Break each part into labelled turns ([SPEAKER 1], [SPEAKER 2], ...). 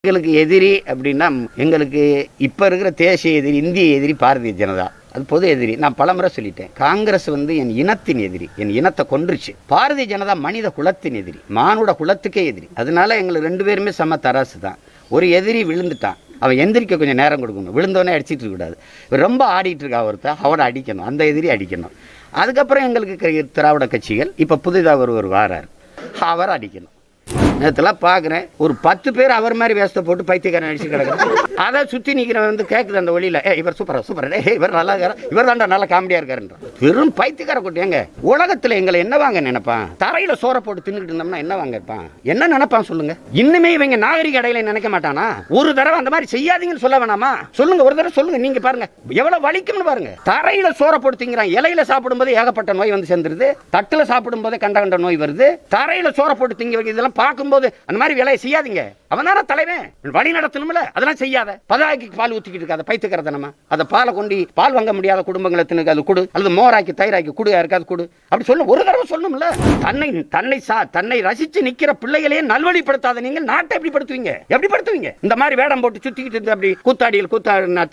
[SPEAKER 1] எங்களுக்கு எதிரி அப்படின்னா எங்களுக்கு இப்போ இருக்கிற தேசிய எதிரி, இந்திய எதிரி பாரதிய ஜனதா. அது பொது எதிரி. நான் பலமுறை சொல்லிட்டேன். காங்கிரஸ் என் இனத்தின் எதிரி, என் இனத்தை கொன்றுச்சு. பாரதிய ஜனதா மனித குலத்தின் எதிரி, மானுட குலத்துக்கே எதிரி. அதனால எங்களுக்கு 2 பேருமே சம தராசு தான். ஒரு எதிரி விழுந்துட்டான், அவன் எந்திரிக்க கொஞ்சம் நேரம் கொடுக்கணும். விழுந்தோடனே அடிச்சிட்டு இருக்கக்கூடாது. ரொம்ப ஆடிட்டு இருக்கா ஒருத்தர், அவனை அடிக்கணும், அந்த எதிரி அடிக்கணும். அதுக்கப்புறம் எங்களுக்கு திராவிட கட்சிகள், இப்போ புதிதாக ஒரு வாரார், அவர் அடிக்கணும். நேற்றுலாம் பார்க்குறேன், ஒரு 10 பேர் அவர் மாதிரி வேஸ்ட்டை போட்டு பைத்தியக்காரன் அடிச்சு கிடக்குறேன். அதை சுற்றி நிற்கிறவன் வந்து கேட்குது அந்த வழியில், இவர் சூப்பர், இவர் நல்லா இருக்கார், இவர் தாண்டா நல்லா காமெடியாக இருக்காருன்ற. வெறும் பைத்தியக்கார கூட்டியாங்க. உலகத்தில் எங்களை என்ன வாங்க நினைப்பான்? தரையில் சோறை போட்டு தின்னுக்கிட்டு இருந்தோம்னா என்ன வாங்க இருப்பான்? என்ன நினைப்பான் சொல்லுங்க? இன்னுமே இவங்க நாகரிக அடையில நினைக்க மாட்டானா? ஒரு தடவை அந்த மாதிரி செய்யாதீங்கன்னு சொல்ல வேணாமா? சொல்லுங்க, ஒரு தடவை சொல்லுங்க. நீங்க பாருங்க எவ்வளவு வலிக்கும்னு பாருங்க. தரையில சோறை போட்டு திங்கிறான். இலையில சாப்பிடும்போது ஏகப்பட்ட நோய் வந்து சேர்ந்துருது, தட்டுல சாப்பிடும் போதே கண்ட நோய் வருது. தரையில சோறை போட்டு திங்க இதெல்லாம் பார்க்கும்போது அந்த மாதிரி வேலையை செய்யாதீங்க. அவன் தானே தலைவன், வழி நடத்தணும்ல. அதெல்லாம் செய்யாத. பதாய்க்கு பால் ஊத்திக்கிட்டு இருக்காத பைத்தியக்காரத்தனமா. அதை பாலை கொண்டு பால் வாங்க முடியாத குடும்பங்களுக்கு அது கொடு, அல்லது மோராக்கி தயிராக்கி கொடு, யாருக்காவது கொடு. அப்படி சொல்ல ஒரு தடவை சொல்லணும்ல. தன்னை ரசிச்சு நிக்கிற பிள்ளைகளையே நல்வழிப்படுத்தாத நீங்கள் நாட்டை எப்படி படுத்துவீங்க? எப்படி படுத்துவீங்க? இந்த மாதிரி வேடம் போட்டு சுத்திக்கிட்டு அப்படி கூத்தாடியில்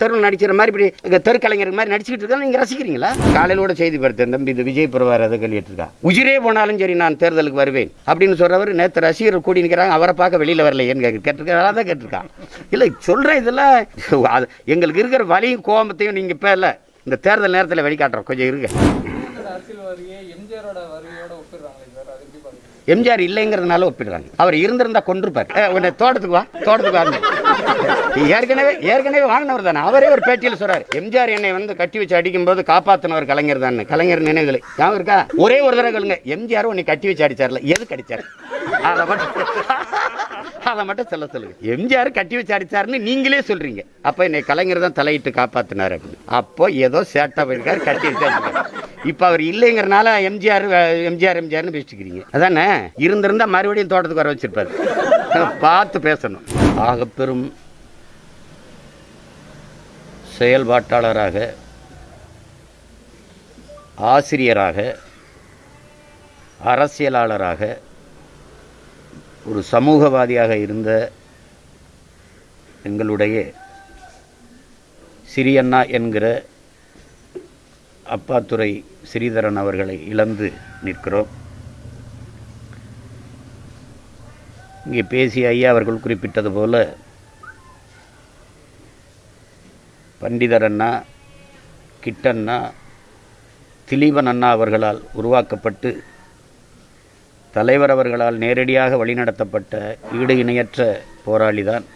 [SPEAKER 1] தெருவில் நடிக்கிற மாதிரி இப்படி தெருக்கலைஞர் மாதிரி நடிச்சுக்கிட்டு இருக்கா நீங்க ரசிக்கிறீங்களா? காலையிலோட செய்தி படுத்தேன் தம்பி, இது விஜய் பிரபார் அதை கல்விட்டு இருக்கா. உயிரே போனாலும் சரி நான் தேர்தலுக்கு வருவேன் அப்படின்னு சொல்றவர் நேற்று ரசிகர்கள் கூடி நிற்கிறாங்க, அவரை பார்க்க வெளியில வரலையேன்னு கேட்டிருக்காங்க. இல்ல சொல்றேன், இதெல்லாம் எங்களுக்கு இருக்கிற வலியும் கோபத்தையும் நீங்க இப்ப இல்ல இந்த தேர்தல் நேரத்தில் வெளிக்காட்டுறோம். கொஞ்சம் இருங்க. எம்ஜிஆர் இல்லைங்கிறதுனால ஒப்பிடுறாங்க. அவர் இருந்திருந்தா கொண்டிருப்பார். உன்னை தோட்டத்துக்கு வா. ஏற்கனவே வாங்கினவர் தானே. அவரே ஒரு பேட்டியில் சொல்றாரு, எம்ஜிஆர் என்னை வந்து கட்டி வச்சு அடிக்கும் போது காப்பாத்தினவர் கலைஞர் தான். கலைஞர் நினைவுகளை ஞாபகம் இருக்கா? ஒரே ஒரு தடவை கேளுங்க, எம்ஜிஆர் உன்னை கட்டி வச்சு அடிச்சார்ல, எதுக்கு அடிச்சாரு? அதை மட்டும் சொல்லுங்க. எம்ஜிஆர் கட்டி வச்சு அடிச்சாருன்னு நீங்களே சொல்றீங்க. அப்ப என்னை கலைஞர் தான் தலையிட்டு காப்பாத்தினார் அப்படின்னு. அப்போ ஏதோ சேட்டா போயிருக்காரு, கட்டி வச்சு அடிச்சாரு. இப்ப அவர் இல்லைங்கிறனால எம்ஜிஆர்னு பேசிக்கிறீங்க. அதானே? இருந்திருந்தா மறுபடியும் தோட்டத்துக்கு வர வச்சிருப்பாரு. பார்த்து பேசணும். ஆக பெரும் செயல்பாட்டாளராக, ஆசிரியராக, அரசியலாளராக, ஒரு சமூகவாதியாக இருந்த எங்களுடைய சிறியண்ணா என்கிற அப்பாத்துரை ஸ்ரீதரன் அவர்களை இழந்து நிற்கிறோம். இங்கே பேசிய ஐயா அவர்கள் குறிப்பிட்டது போல பண்டிதர் அண்ணா, கிட்டண்ணா, திலீபன் அண்ணா அவர்களால் உருவாக்கப்பட்டு தலைவர் அவர்களால் நேரடியாக வழிநடத்தப்பட்ட ஈடு இணையற்ற போராளிதான்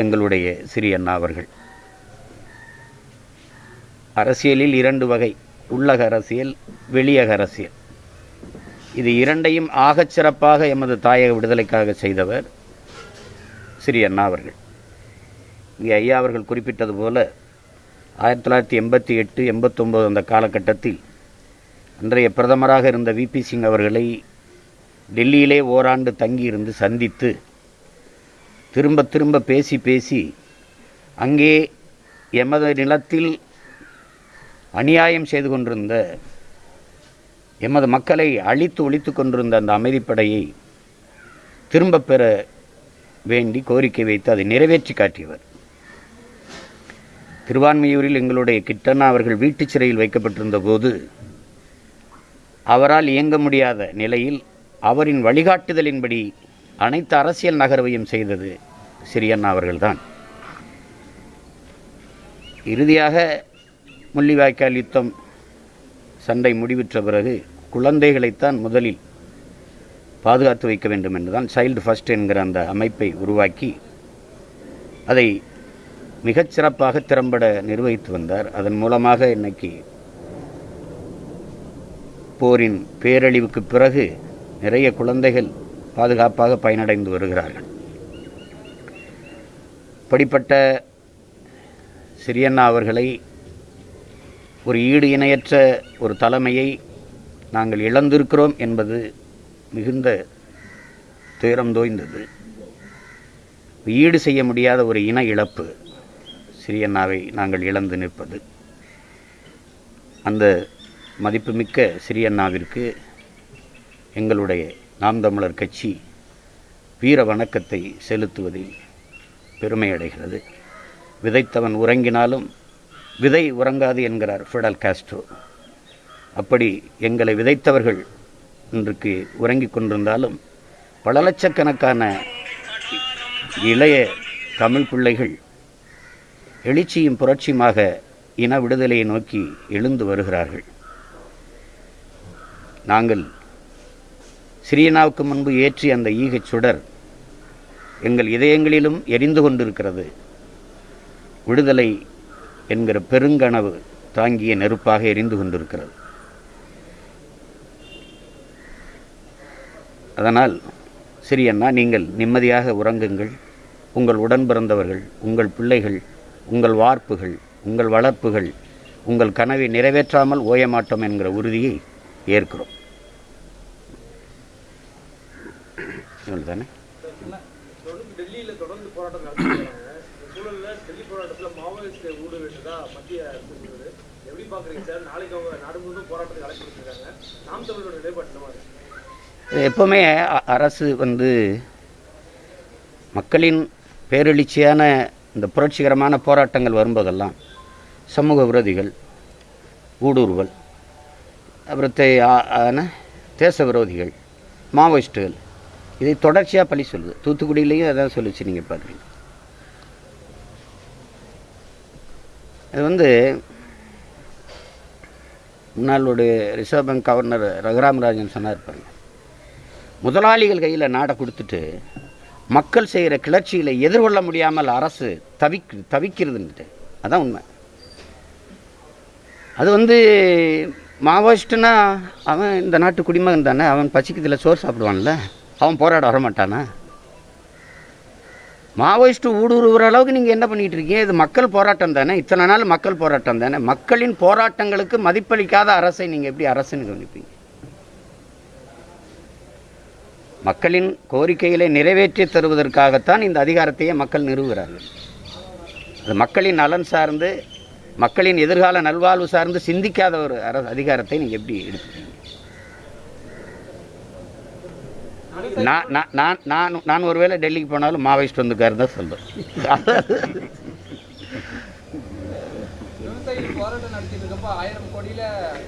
[SPEAKER 1] எங்களுடைய சிறியண்ணா அவர்கள். அரசியலில் 2 வகை, உள்ளக அரசியல், வெளியக அரசியல். இது இரண்டையும் ஆகச் சிறப்பாக எமது தாயக விடுதலைக்காக செய்தவர் சிறியண்ணா அவர்கள். இங்கே ஐயா அவர்கள் குறிப்பிட்டது போல 1988, 89 அந்த காலகட்டத்தில் அன்றைய பிரதமராக இருந்த விபி சிங் அவர்களை டெல்லியிலே ஓராண்டு தங்கியிருந்து சந்தித்து திரும்ப திரும்ப பேசி அங்கே எமது நிலத்தில் அநியாயம் செய்து கொண்டிருந்த, எமது மக்களை அழித்து ஒழித்து கொண்டிருந்த அந்த அமைதிப்படையை திரும்ப பெற வேண்டி கோரிக்கை வைத்து அதை நிறைவேற்றி காட்டியவர். திருவான்மியூரில் எங்களுடைய கிட்டண்ணா அவர்கள் வீட்டு சிறையில் வைக்கப்பட்டிருந்த போது அவரால் இயங்க முடியாத நிலையில் அவரின் வழிகாட்டுதலின்படி அனைத்து அரசியல் நகர்வையும் செய்தது சிறியண்ணா அவர்கள்தான். இறுதியாக முள்ளிவாய்க்கால் யுத்தம் சண்டை முடிவுற்ற பிறகு குழந்தைகளைத்தான் முதலில் பாதுகாத்து வைக்க வேண்டும் என்றுதான் சைல்டு ஃபர்ஸ்ட் என்கிற அந்த அமைப்பை உருவாக்கி அதை மிகச்சிறப்பாக திறம்பட நிர்வகித்து வந்தார். அதன் மூலமாக இன்னைக்கு போரின் பேரழிவுக்கு பிறகு நிறைய குழந்தைகள் பாதுகாப்பாக பயனடைந்து வருகிறார்கள். இப்படிப்பட்ட சிறியண்ணா அவர்களை, ஒரு ஈடு இணையற்ற ஒரு தலைமையை நாங்கள் இழந்திருக்கிறோம் என்பது மிகுந்த துயரம் தோய்ந்தது. ஈடு செய்ய முடியாத ஒரு இன இழப்பு சிறியண்ணாவை நாங்கள் இழந்து நிற்பது. அந்த மதிப்புமிக்க சிறியண்ணாவிற்கு எங்களுடைய நாம் தமிழர் கட்சி வீர வணக்கத்தை செலுத்துவதில் பெருமை அடைகிறது. விதைத்தவன் உறங்கினாலும் விதை உறங்காது என்கிறார் ஃபிடல் காஸ்ட்ரோ. அப்படி எங்களை விதைத்தவர்கள் இன்றைக்கு உறங்கிக் கொண்டிருந்தாலும் பல லட்சக்கணக்கான இளைய தமிழ் பிள்ளைகள் எழுச்சியும் புரட்சியுமாக இன விடுதலையை நோக்கி எழுந்து வருகிறார்கள். நாங்கள் சிறியனாவுக்கு முன்பு ஏற்றிய அந்த ஈகச் சுடர் எங்கள் இதயங்களிலும் எரிந்து கொண்டிருக்கிறது. விடுதலை என்கிற பெருங்கனவு தாங்கிய நெருப்பாக எரிந்து கொண்டிருக்கிறது. அதனால் சிறியண்ணா, நீங்கள் நிம்மதியாக உறங்குங்கள். உங்கள் உடன் பிறந்தவர்கள், உங்கள் பிள்ளைகள், உங்கள் வார்ப்புகள், உங்கள் வளர்ப்புகள் உங்கள் கனவை நிறைவேற்றாமல் ஓயமாட்டோம் என்கிற உறுதியை ஏற்கிறோம். தானே
[SPEAKER 2] டெல்லியில் தொடர்ந்து போராட்டம் நடத்திருக்காங்க. சூழலில் டெல்லி போராட்டத்தில் மாவோயிஸ்ட் ஊடுருவிட்டதா மத்திய அரசு சொல்லுது. எப்படி பார்க்குறீங்க சார்? நாளைக்கு அவங்க நாடு முழுவதும் போராட்டத்துக்கு அழைப்பு கொடுத்துருக்காங்க. நாம் தமிழோட நிலைப்பாடு
[SPEAKER 1] எப்போவுமே அரசு மக்களின் பேரெழுச்சியான இந்த புரட்சிகரமான போராட்டங்கள் வரும்போதெல்லாம் சமூக விரோதிகள், ஊடுருவல், அப்புறத்தை தேச விரோதிகள், மாவோயிஸ்டுகள் இதை தொடர்ச்சியாக பழி சொல்லுது. தூத்துக்குடியிலையும் அதான் சொல்லிச்சு. நீங்கள் பார்க்குறீங்க. அது முன்னாளுடைய ரிசர்வ் பேங்க் கவர்னர் ரகுராமராஜன் சொன்னார் பாருங்க, முதலாளிகள் கையில் நாடை கொடுத்துட்டு மக்கள் செய்கிற கிளர்ச்சிகளை எதிர்கொள்ள முடியாமல் அரசு தவிக்கிறதுன்ட்டு. அதான் உண்மை. அது மாவோயிஸ்ட்டுனா அவன் இந்த நாட்டு குடிமகன் தானே, அவன் பசிக்கிறதுல சோறு சாப்பிடுவான்ல, அவன் போராட வரமாட்டானா? மாவோயிஸ்ட்டு ஊடுருவுற அளவுக்கு நீங்கள் என்ன பண்ணிகிட்டு இருக்கீங்க? இது மக்கள் போராட்டம் தானே, இத்தனை நாள் மக்கள் போராட்டம் தானே. மக்களின் போராட்டங்களுக்கு மதிப்பளிக்காத அரசை நீங்கள் எப்படி அரசுன்னு கவனிப்பீங்க? மக்களின் கோரிக்கைகளை நிறைவேற்றி தருவதற்காகத்தான் இந்த அதிகாரத்தையே மக்கள் நிறுவுகிறார்கள். அது மக்களின் நலன் சார்ந்து, மக்களின் எதிர்கால நல்வாழ்வு சார்ந்து சிந்திக்காத ஒரு அதிகாரத்தை நீங்கள் எப்படி எடுத்துக்கீங்க? நான் ஒருவேளை டெல்லிக்கு போனாலும் மாவோயிஸ்ட் வந்துக்காரு தான் சொல்கிறேன்.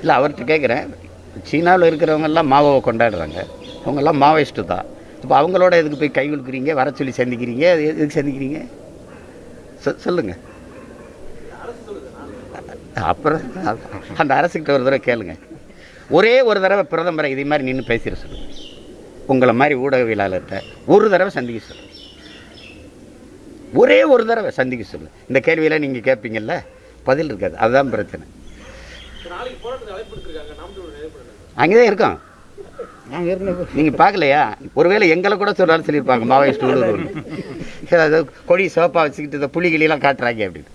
[SPEAKER 1] இல்லை, அவர்கிட்ட கேட்குறேன். சீனாவில் இருக்கிறவங்கெல்லாம் மாவோவை கொண்டாடுறாங்க, அவங்கெல்லாம் மாவோயிஸ்ட்டு தான். இப்போ அவங்களோட எதுக்கு போய் கை கொடுக்குறீங்க, வர சொல்லி சந்திக்கிறீங்க? எதுக்கு சந்திக்கிறீங்க சொல்லுங்கள். அப்புறம் அந்த அரசுக்கிட்ட ஒரு தடவை கேளுங்க. ஒரே ஒரு தடவை பிரதமரை இதே மாதிரி நின்று பேசிட சொல்லுங்கள். உங்களை மாதிரி ஊடகவியலாளர்கிட்ட ஒரு தடவை சந்திக்க சொல்லுங்கள். ஒரே ஒரு தடவை சந்திக்க சொல்லுங்கள். இந்த கேள்வியெல்லாம் நீங்கள் கேட்பீங்கல்ல, பதில் இருக்காது. அதுதான் பிரச்சனை. அங்கே தான் இருக்கோம். நாங்கள் இருக்கோம். நீங்கள் பார்க்கலையா? ஒருவேளை எங்களை கூட சொல்கிறாலும் சொல்லியிருப்பாங்க மாவோயிஸ்ட் ஊடுருவல். ஏதாவது கொடி சோப்பாக வச்சுக்கிட்டு இந்த புலிகளெல்லாம் காட்டுறாங்க அப்படின்னு.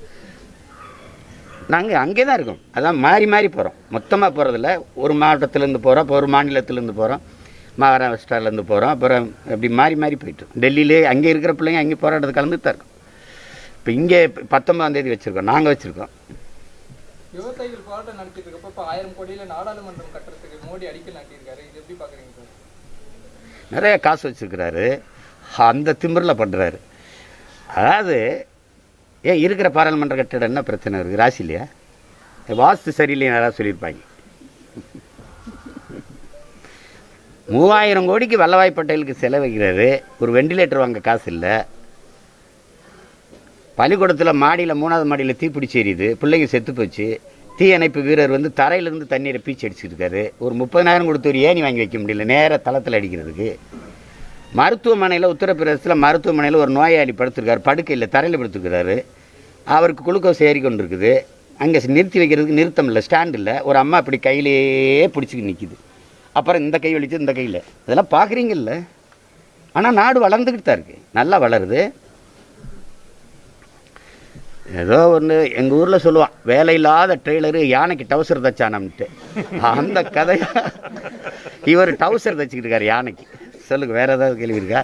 [SPEAKER 1] நாங்கள் அங்கே தான் இருக்கோம். அதான் மாறி மாறி போகிறோம். மொத்தமாக போகிறதில்ல. ஒரு மாவட்டத்திலேருந்து போகிறோம், இப்போ ஒரு மாநிலத்திலேருந்து போகிறோம், மகாராஷ்டிராலேருந்து போகிறோம், அப்புறம் அப்படி மாறி மாறி போயிட்டோம். டெல்லியிலே அங்கே இருக்கிற பிள்ளைங்க அங்கே போராட்டத்தை கலந்துட்டு தான் இருக்கோம். இப்போ இங்கே 19ஆம் தேதி வச்சுருக்கோம், நாங்கள் வச்சுருக்கோம்.
[SPEAKER 2] விவசாயிகள் போராட்டம் நடத்திட்டு இருக்கப்போ இப்போ 1000 கோடியில் நாடாளுமன்றம் கட்டுறதுக்கு மோடி அடிக்கல் நாட்டியிருக்காரு. இது எப்படி பார்க்குறீங்க சார்?
[SPEAKER 1] நிறைய காசு வச்சுருக்கிறாரு, அந்த திமிரில் பண்ணுறாரு. அதாவது இருக்கிற பாராளுமன்ற கட்டிடம் என்ன பிரச்சனை இருக்குது? ராசி இல்லையா? வாஸ்து சரியில்லைன்னு யாராவது சொல்லியிருப்பாங்க. 3000 கோடிக்கு வல்லபாய் பட்டேலுக்கு செலவைக்கிறாரு. ஒரு வெண்டிலேட்டர் வாங்க காசு இல்லை. பள்ளிக்கூடத்தில் மாடியில் 3வது மாடியில் தீப்பிடிச்சி எரியுது, பிள்ளைங்க செத்து போச்சு. தீயணைப்பு வீரர் தரையிலேருந்து தண்ணீரை பீச்சு அடிச்சுருக்காரு. ஒரு 30,000 கொடுத்து ஒரு ஏணி வாங்கி வைக்க முடியல, நேராக தளத்தில் அடிக்கிறதுக்கு. மருத்துவமனையில், உத்தரப்பிரதேசத்தில் மருத்துவமனையில் ஒரு நோயாளி படுத்திருக்காரு, படுக்கையில் தரையில் படுத்துருக்கிறாரு. அவருக்கு குளுக்கோஸ் ஏறி கொண்டு இருக்குது. அங்கே நிறுத்தி வைக்கிறதுக்கு நிறுத்தம் இல்லை, ஸ்டாண்ட் இல்லை. ஒரு அம்மா அப்படி கையிலேயே பிடிச்சிக்கிட்டு நிற்கிது. அப்புறம் இந்த கை வலிச்சு இந்த கையில். இதெல்லாம் பார்க்குறீங்கல்ல. ஆனால் நாடு வளர்ந்துக்கிட்டு தான் இருக்குது, நல்லா வளருது. ஏதோ ஒன்று எங்கள் ஊரில் சொல்லுவான், வேலையில்லாத ட்ரெய்லரு யானைக்கு டவுசர் தைச்சானம்ட்டு. அந்த கதையா இவர் டவுசர் தைச்சிக்கிட்டு இருக்காரு யானைக்கு. சொல்லுங்க, வேற ஏதாவது கேள்வி இருக்கா?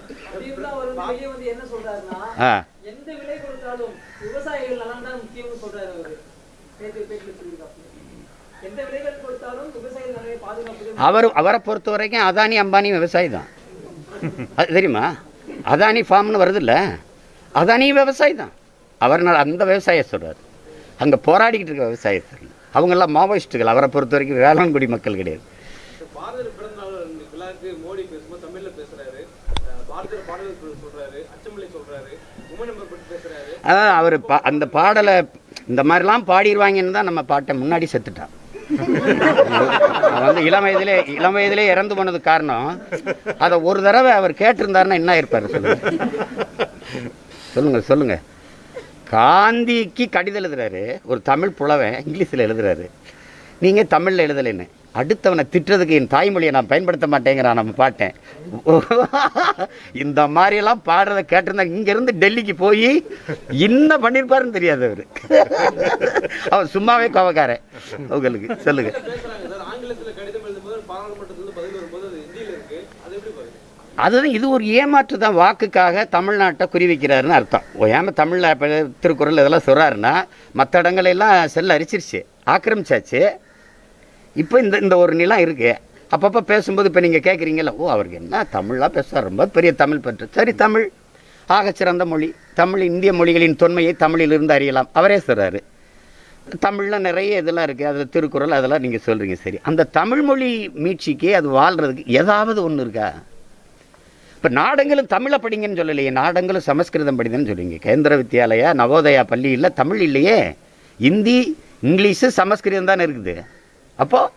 [SPEAKER 1] அவரை பொறுத்த வரைக்கும் அதானி அம்பானி விவசாயி தான். அது தெரியுமா? அதானி ஃபார்ம்னு வருது இல்லை, அதானி விவசாயி தான். அவர் அந்த விவசாயம் சொல்கிறார். அங்கே போராடிக்கிட்டு இருக்க விவசாயத்தை அவங்கெல்லாம் மாவோயிஸ்ட்டுகள். அவரை பொறுத்த வரைக்கும் வேளாண்குடி மக்கள் கிடையாது.
[SPEAKER 2] பாரதியார் பிறந்த நாள் விழாக்கு மோடி பேசும்போது தமிழ்ல பேசுறாரு, பாரதியார் பாடல்கள் சொல்றாரு, அச்சமொழி சொல்றாரு, உமன் நம்பர் பற்றி பேசுறாரு.
[SPEAKER 1] அதான் அவர் அந்த பாடலை இந்த மாதிரிலாம் பாடிடுவாங்கன்னு தான் நம்ம பாட்டை முன்னாடி செத்துட்டான். வந்து இளம் வயதிலே இறந்து போனதுக்கு காரணம் அதை ஒரு தடவை அவர் கேட்டிருந்தாருன்னா என்ன இருப்பார் சொல்லுங்க. காந்திக்கு கடிதம் எழுதுறாரு ஒரு தமிழ் புலவன், இங்கிலீஷில் எழுதுறாரு. நீங்கள் தமிழில் எழுதலைன்னு. அடுத்தவனை திட்டுறதுக்கு என் தாய்மொழியை நான் பயன்படுத்த மாட்டேங்கிறான் நம்ம பாட்டேன். இந்த மாதிரியெல்லாம் பாடுறதை கேட்டிருந்தா இங்கேருந்து டெல்லிக்கு போய் என்ன பண்ணியிருப்பாருன்னு தெரியாது அவர். அவர் சும்மாவே கோவக்காரன். உங்களுக்கு சொல்லுங்க. அதுதான் இது ஒரு ஏமாற்று தான். வாக்குக்காக தமிழ்நாட்டை குறிவிக்கிறாருன்னு அர்த்தம். தமிழில் இப்போ திருக்குறள் இதெல்லாம் சொல்கிறாருன்னா மற்ற இடங்களெல்லாம் செல்ல அரிச்சிருச்சு, ஆக்கிரமிச்சாச்சு. இப்போ இந்த ஒரு நிலம் இருக்குது. அப்பப்போ பேசும்போது இப்போ நீங்கள் கேட்குறீங்களா, ஓ அவருக்கு என்ன தமிழாக பேசுவார், ரொம்ப பெரிய தமிழ் பற்று. சரி, தமிழ் ஆகச்சிறந்த மொழி. தமிழ் இந்திய மொழிகளின் தொன்மையை தமிழிலிருந்து அறியலாம் அவரே சொல்கிறாரு. தமிழில் நிறைய இதெல்லாம் இருக்குது, அதில் திருக்குறள் அதெல்லாம் நீங்கள் சொல்கிறீங்க. சரி, அந்த தமிழ்மொழி மீட்சிக்கு அது வாழ்கிறதுக்கு ஏதாவது ஒன்று இருக்கா? இப்போ நாடங்களும் தமிழை படிங்கன்னு சொல்லலையே, நாடங்களும் சமஸ்கிருதம் படிங்கன்னு சொல்லுவீங்க. கேந்திர வித்யாலயா நவோதயா பள்ளியில் தமிழ் இல்லையே, இந்தி இங்கிலீஷு சமஸ்கிருதம் தானே இருக்குது. அப்போது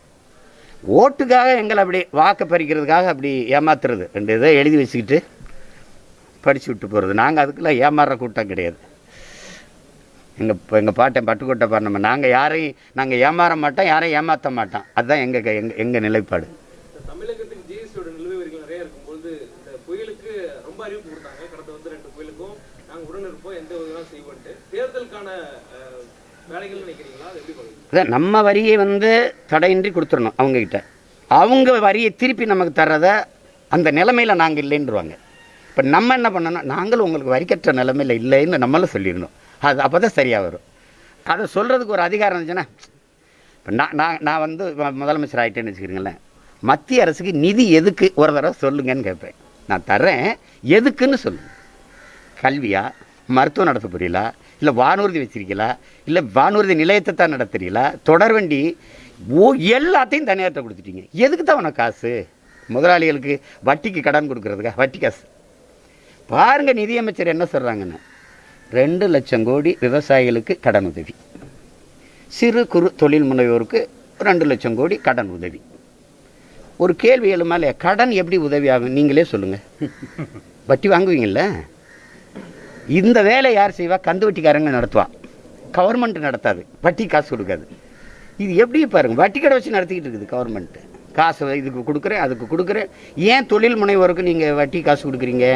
[SPEAKER 1] ஓட்டுக்காக எங்களை அப்படி வாக்கு பறிக்கிறதுக்காக அப்படி ஏமாத்துறது, ரெண்டு இதை எழுதி வச்சுக்கிட்டு படித்து விட்டு போகிறது. நாங்கள் அதுக்கெல்லாம் ஏமாறுற கூட்டம் கிடையாது. எங்கள் பாட்டன் பட்டுக்கோட்டை பாருநம்ம, நாங்கள் ஏமாற மாட்டோம், யாரையும் ஏமாற்ற மாட்டோம். அதுதான் எங்கள் நிலைப்பாடு.
[SPEAKER 2] தமிழகத்துக்கு ஜிஎஸ்டியோட நிலுவைகள் நிறைய இருக்கும்போது இந்த புயலுக்கு ரொம்ப அறிவிப்பு கொடுத்தாங்க. கடந்த 2 புயலுக்கும் நாங்கள் உடன் இருப்போம், எந்த உதவியும் செய்வோன்ட்டு. தேர்தலுக்கான வேலைகள் நினைக்கிறீங்களா? அது எப்படி பண்ணுங்க?
[SPEAKER 1] அதான் நம்ம வரியை தடையின்றி கொடுத்துடணும் அவங்கக்கிட்ட. அவங்க வரியை திருப்பி நமக்கு தர்றதை அந்த நிலைமையில் நாங்கள் இல்லைன்றுவாங்க. இப்போ நம்ம என்ன பண்ணணும், நாங்களும் உங்களுக்கு வரிக்கற்ற நிலைமையில் இல்லைன்னு நம்மளும் சொல்லிடணும். அது அப்போ தான் சரியாக வரும். அதை சொல்கிறதுக்கு ஒரு அதிகாரம் இருந்துச்சுன்னா, இப்போ நான் முதலமைச்சர் ஆகிட்டேன்னு வச்சுக்கிறீங்களேன், மத்திய அரசுக்கு நிதி எதுக்கு ஒரு தடவை சொல்லுங்கன்னு கேட்பேன். நான் தர்றேன், எதுக்குன்னு சொல்லுங்கள். கல்வியா, மருத்துவம் நடத்த புரியலா, இல்லை வானூர்தி வச்சிருக்கீங்களா, இல்லை வானூர்தி நிலையத்தை தான் நடத்துறீங்களா, தொடர்வண்டி எல்லாத்தையும் தனியார்ட்ட கொடுத்துட்டீங்க. எதுக்கு தான் உனக்கு காசு? முதலாளிகளுக்கு வட்டிக்கு கடன் கொடுக்குறதுக்கா? வட்டி காசு பாருங்கள். நிதியமைச்சர் என்ன சொல்கிறாங்கன்னு, 2 லட்சம் கோடி விவசாயிகளுக்கு கடன் உதவி, சிறு குறு தொழில் முனைவோருக்கு 2 லட்சம் கோடி கடன் உதவி. ஒரு கேள்வி எழுமாலே, கடன் எப்படி உதவி ஆகும் நீங்களே சொல்லுங்கள். வட்டி வாங்குவீங்கள்ல, இந்த வேலை யார் செய்வா? கந்து வட்டிக்காரங்க நடத்துவா, கவர்மெண்ட் நடத்தாது, வட்டி காசு கொடுக்காது. இது எப்படி பாருங்கள், வட்டி கடை வச்சு நடத்திக்கிட்டு இருக்குது கவர்மெண்ட்டு. காசு இதுக்கு கொடுக்குறேன், அதுக்கு கொடுக்குறேன். ஏன் தொழில் முனைவோருக்கு நீங்கள் வட்டி காசு கொடுக்குறீங்க?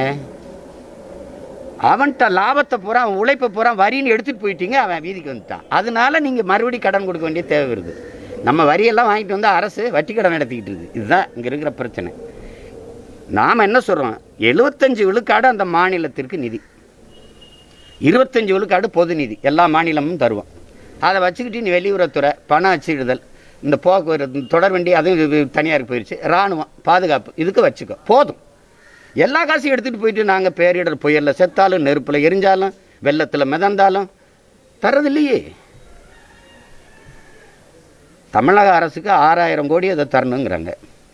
[SPEAKER 1] அவன்கிட்ட லாபத்தை பூரா, அவன் உழைப்பை பூரா வரின்னு எடுத்துகிட்டு போயிட்டீங்க, அவன் வீதிக்கு வந்துட்டான். அதனால நீங்கள் மறுபடியும் கடன் கொடுக்க வேண்டிய தேவை வருது. நம்ம வரியெல்லாம் வாங்கிட்டு வந்து அரசு வட்டி கடன் நடத்திக்கிட்டு இருக்குது. இதுதான் இங்கே இருக்கிற பிரச்சனை. நாம் என்ன சொல்கிறோம், 75 விழுக்காடு அந்த மாநிலத்திற்கு நிதி, 25 விழுக்காடு பொது நிதி எல்லா மாநிலமும் தருவோம். அதை வச்சுக்கிட்டு நீ வெளியுறவுத்துறை, பண அச்சிடுதல், இந்த போக்குவரத்து, தொடர்வண்டி அதுவும் தனியாருக்கு போயிடுச்சு, இராணுவம், பாதுகாப்பு, இதுக்கு வச்சுக்கோ போதும். எல்லா காசையும் எடுத்துகிட்டு போயிட்டு நாங்கள் பேரிடர் புயலில் செத்தாலும், நெருப்பில் எரிஞ்சாலும், வெள்ளத்தில் மிதந்தாலும் தர்றதில்லையே. தமிழக அரசுக்கு 6000 கோடி அதை தரணுங்கிறாங்க,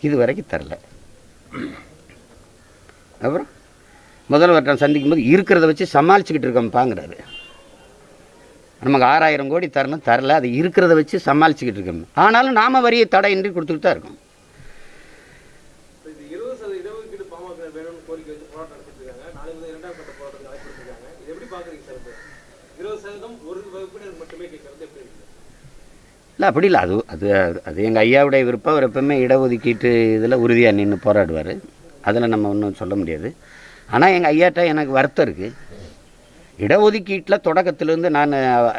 [SPEAKER 1] இது வரைக்கும் தரல. அப்புறம் முதல்வர்கிட்ட சந்திக்கும் போது இருக்கிறத வச்சு சமாளிச்சுக்கிட்டு இருக்கோம்ப்பாங்கிறாரு. நமக்கு 6000 கோடி தரணும், தரல, அது இருக்கிறத வச்சு சமாளிச்சுக்கிட்டு இருக்கோம். ஆனாலும் நாம வரியை தடையின்றி கொடுத்துட்டு தான் இருக்கோம். இல்லை அப்படி இல்லை, அது எங்கள் ஐயாவுடைய விருப்பம். அவர் எப்பவுமே இடஒதுக்கீட்டு இதில் உறுதியாக நின்று போராடுவார், அதில் நம்ம ஒன்றும் சொல்ல முடியாது. ஆனால் எங்கள் ஐயாட்ட எனக்கு வருத்தம் இருக்குது. இடஒதுக்கீட்டில் தொடக்கத்திலேருந்து நான்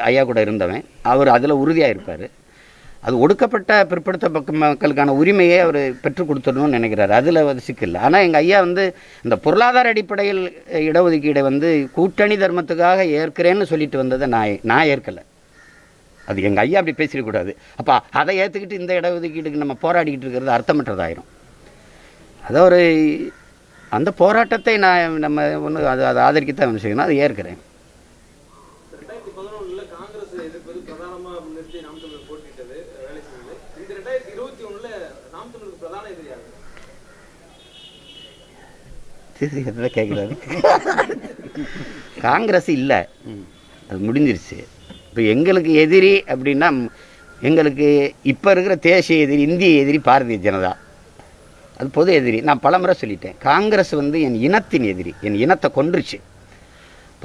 [SPEAKER 1] ஐயா கூட இருந்தவன், அவர் அதில் உறுதியாக இருப்பார். அது ஒடுக்கப்பட்ட பிற்படுத்த மக்களுக்கான உரிமையை அவர் பெற்றுக் கொடுத்துடணும்னு நினைக்கிறாரு, அதில் அது சிக்கல். ஆனால் எங்கள் ஐயா இந்த பொருளாதார அடிப்படையில் இடஒதுக்கீடை கூட்டணி தர்மத்துக்காக ஏற்கிறேன்னு சொல்லிட்டு வந்ததை நான் ஏற்கலை. அது எங்கள் ஐயா அப்படி பேசிடக்கூடாது. அப்போ அதை ஏற்றுக்கிட்டு இந்த இடஒதுக்கீடுக்கு நம்ம போராடிக்கிட்டு இருக்கிறது அர்த்தமற்றதாயிரும். அதை ஒரு அந்த போராட்டத்தை நம்ம ஒன்று அதை ஆதரிக்கத்தான் செய்யணும், அதை ஏற்கிறேன்.
[SPEAKER 2] 2011 காங்கிரஸ் எதிர்ப்பது பிரதானமா நிறுத்தி நாம் தமிழர் போட்டிட்டது வேலை செய்தது. இந்த 2021 நாம் தமிழருக்கு பிரதான எதிரியாக
[SPEAKER 1] கேட்குறாரு. காங்கிரஸ் இல்லை, அது முடிஞ்சிருச்சு. இப்போ எங்களுக்கு எதிரி அப்படின்னா எங்களுக்கு இப்போ இருக்கிற தேசிய எதிரி, இந்திய எதிரி பாரதிய ஜனதா, அது பொது எதிரி. நான் பலமுறை சொல்லிட்டேன். காங்கிரஸ் என் இனத்தின் எதிரி, என் இனத்தை கொன்றுச்சு.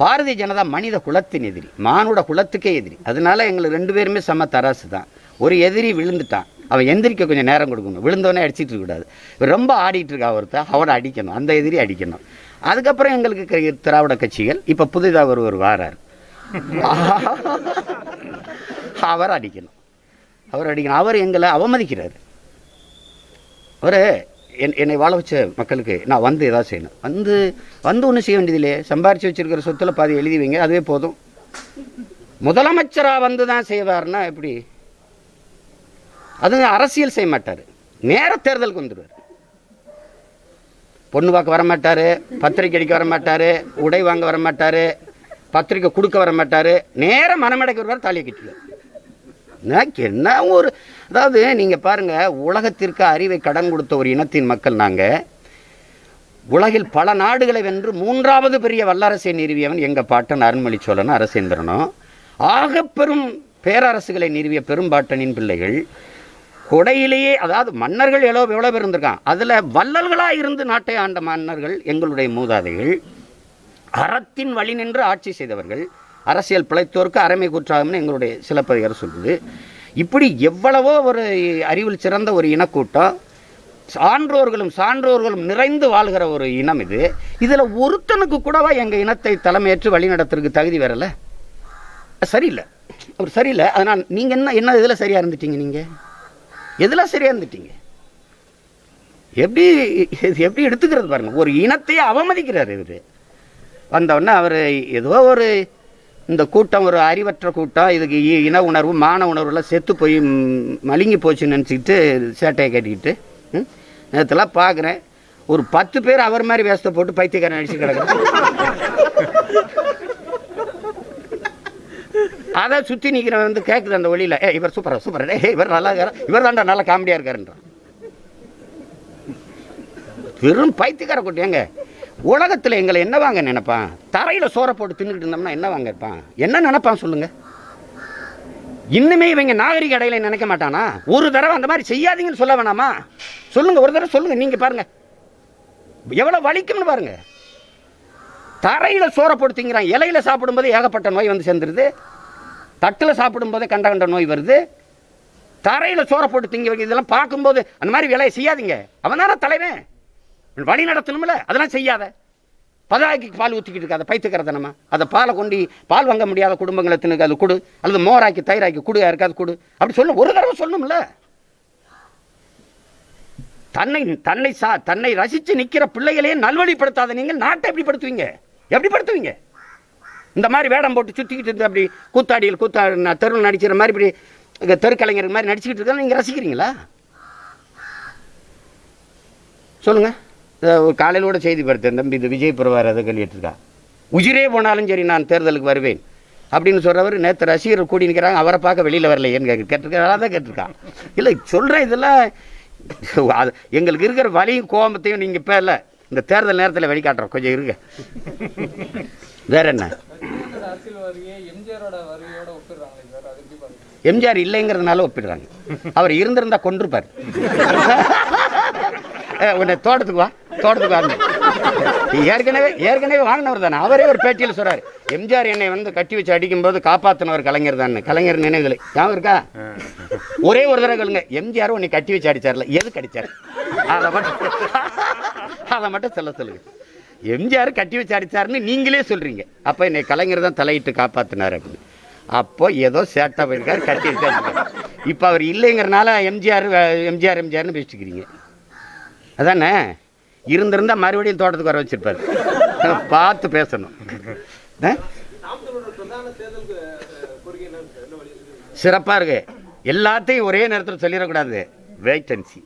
[SPEAKER 1] பாரதிய ஜனதா மனித குலத்தின் எதிரி, மானுட குலத்துக்கே எதிரி. அதனால எங்களுக்கு 2 பேருமே சம தராசு தான். ஒரு எதிரி விழுந்துட்டான், அவன் எந்திரிக்க கொஞ்சம் நேரம் கொடுக்கணும், விழுந்தவனே அடிச்சிட்டு இருக்கக்கூடாது. ரொம்ப ஆடிட்டு இருக்கா ஒருத்தர், அவனை அடிக்கணும், அந்த எதிரி அடிக்கணும். அதுக்கப்புறம் எங்களுக்கு திராவிட கட்சிகள், இப்போ புதிதாக ஒருவர் வாரார், அவர் அடிக்கணும். அவர் எங்களை அவமதிக்கிறார். அவர் என்னை வாழ வச்ச மக்களுக்கு நான் வந்து ஏதாவது செய்யணும். வந்து ஒன்றும் செய்ய வேண்டியதில்லையே, சம்பாரித்து வச்சிருக்கிற சொத்துல பாதி எழுதி வைங்க, அதுவே போதும். முதலமைச்சராக வந்து தான் செய்வார்னா எப்படி? அது அரசியல் செய்ய மாட்டார், நேர தேர்தலுக்கு வந்துடுவார். பொண்ணு பார்க்க வரமாட்டார், பத்திரிக்கை அடிக்க வரமாட்டார், உடை வாங்க வரமாட்டார், பத்திரிக்கை கொடுக்க வரமாட்டார், நேரம் மனமடைக்க வருவார், தாலியை கட்டிடுவார். என்ன ஒரு, அதாவது நீங்கள் பாருங்கள், உலகத்திற்கு அறிவை கடன் கொடுத்த ஒரு இனத்தின் மக்கள் நாங்கள். உலகில் பல நாடுகளை வென்று 3வது பெரிய வல்லரசை நிறுவியவன் எங்கள் பாட்டன் அருண்மொழி சோழன், அரசேந்திரனும். ஆகப்பெரும் பேரரசுகளை நிறுவிய பெரும்பாட்டனின் பிள்ளைகள். கொடையிலேயே, அதாவது மன்னர்கள் எவ்வளோ பேர் இருந்திருக்கான், அதில் வள்ளல்களாக இருந்து நாட்டை ஆண்ட மன்னர்கள் எங்களுடைய மூதாதைகள். அறத்தின் வழி நின்று ஆட்சி செய்தவர்கள். அரசியல் பிழைத்தோருக்கு அறமை கூற்றாகும்னு எங்களுடைய சிலப்பதிகாரம் சொல்லுது. இப்படி எவ்வளவோ ஒரு அறிவில் சிறந்த ஒரு இனக்கூட்டம், சான்றோர்களும் நிறைந்து வாழ்கிற ஒரு இனம் இது. இதில் ஒருத்தனுக்கு கூடவா எங்கள் இனத்தை தலைமையேற்று வழிநடத்துறதுக்கு தகுதி வரல? சரியில்லை, அவர் சரியில்லை. அதனால் நீங்கள் என்ன இதில் சரியாக இருந்துட்டீங்க? நீங்கள் எதில் சரியாக இருந்துட்டீங்க? எப்படி எடுத்துக்கிறது பாருங்கள். ஒரு இனத்தையே அவமதிக்கிறார் இவர். வந்தவுடனே அவர் ஏதோ ஒரு இந்த கூட்டம் ஒரு அறிவற்ற கூட்டம், இதுக்கு இன உணர்வு மான உணர்வுலாம் செத்து போய் மழுங்கி போச்சுன்னு நினச்சிக்கிட்டு சேட்டையை கட்டிக்கிட்டு நேரத்தெல்லாம் பார்க்குறேன், ஒரு 10 பேர் அவர் மாதிரி வேஸ்தை போட்டு பைத்தியக்காரன் அடிச்சு கிடக்குறேன். அதை சுற்றி நிற்கிறவன் வந்து கேட்குது அந்த வழியில், இவர் சூப்பர், இவர் நல்லா இருக்கார், இவர் தாண்டா நல்லா காமெடியாக இருக்காருன்றான். வெறும் பைத்தியக்கார கூட்டியாங்க. உலகத்தில் எங்களை என்ன வாங்க நினைப்பான்? தரையில் சோறை போட்டு தின்னுக்கிட்டு இருந்தோம்னா என்ன வாங்க இருப்பான்? என்ன நினைப்பான் சொல்லுங்க? இன்னுமே இவங்க நாகரிக அடையில நினைக்க மாட்டானா? ஒரு தடவை அந்த மாதிரி செய்யாதீங்கன்னு சொல்ல வேணாமா? சொல்லுங்க, ஒரு தடவை சொல்லுங்க. நீங்க பாருங்க எவ்வளவு வலிக்கும்னு பாருங்க. தரையில் சோறை போட்டு திங்கிறான். இலையில சாப்பிடும்போது ஏகப்பட்ட நோய் வந்து சேர்ந்துருது, தட்டில் சாப்பிடும்போதே கண்ட நோய் வருது. தரையில் சோறை போட்டு திங்க வைக்க, இதெல்லாம் பார்க்கும்போது அந்த மாதிரி வேலையை செய்யாதீங்க. அவன் தானே தலைவன், வழி நடத்தணும்ல. அதெல்லாம் செய்யாத. 10 பால் ஊற்றிக்கிட்டு இருக்காத பைத்துக்கிறதனமா. அதை பாலை கொண்டு பால் வாங்க முடியாத குடும்பங்களுக்கு அது கொடு, அல்லது மோராக்கி தயிராக்கி கொடு, யாருக்காது கொடு. அப்படி சொல்ல ஒரு தடவை சொல்லணும்ல. தன்னை ரசித்து நிற்கிற பிள்ளைகளையே நல்வழிப்படுத்தாத நீங்கள் நாட்டை எப்படி படுத்துவீங்க? இந்த மாதிரி வேடம் போட்டு சுற்றிக்கிட்டு இருந்து அப்படி தெருவில் நடிக்கிற மாதிரி இப்படி தெருக்கலைஞர் மாதிரி நடிச்சுக்கிட்டு இருக்கா நீங்கள் ரசிக்கிறீங்களா? சொல்லுங்க. காலையில் கூட செய்தி பார்த்தேன், தம்பி இது விஜய் பிரபார் அதை கல்விட்டுருக்கா, உயிரே போனாலும் சரி நான் தேர்தலுக்கு வருவேன் அப்படின்னு சொல்கிறவர் நேற்று ரசிகர் கூடி நிற்கிறாங்க, அவரை பார்க்க வெளியில் வரலையேன்னு கேட்டிருக்காங்க. தான் கேட்டிருக்கான். இல்லை சொல்கிறேன், இதெல்லாம் எங்களுக்கு இருக்கிற வலியும் கோபத்தையும் நீங்கள் இப்போ இல்லை, இந்த தேர்தல் நேரத்தில் வெளிக்காட்டுறோம். கொஞ்சம் இருங்க. வேற என்ன? எம்ஜிஆர் இல்லைங்கிறதுனால ஒப்பிடுறாங்க. அவர் இருந்திருந்தா கொண்டிருப்பார். உன்னை தோட்டத்துக்கு வா ஏற்கனவே வாங்கினவர் தானே. அவரே ஒரு பேட்டியில் சொல்றாரு, எம்ஜிஆர் என்னை வந்து கட்டி வச்சு அடிக்கும்போது காப்பாற்றினவர் கலைஞர் தான். கலைஞர் நினைவுகளை ஞாபகம் இருக்கா? ஒரே ஒரு தடவை கேளுங்க, எம்ஜிஆர் உன்னை கட்டி வச்சு அடிச்சார்ல, எதுக்கு அடிச்சார்? அதை மட்டும் சொல்லுங்க. எம்ஜிஆர் கட்டி வச்சு அடிச்சாருன்னு நீங்களே சொல்றீங்க. அப்போ என்னை கலைஞர் தான் தலையிட்டு காப்பாற்றினார் அப்படின்னு. அப்போ ஏதோ சேட்டா போயிருக்காரு, கட்டி வச்சாரு. இப்போ அவர் இல்லைங்கிறனால எம்ஜிஆர்னு பேசிக்கிறீங்க. அதானே? இருந்திருந்தா மறுபடியும் தோட்டத்துக்கு வர வச்சிருப்பாரு. பார்த்து பேசணும். சிறப்பாக இருக்கு. எல்லாத்தையும் ஒரே நேரத்தில் சொல்லிடக்கூடாது. Wait and sea.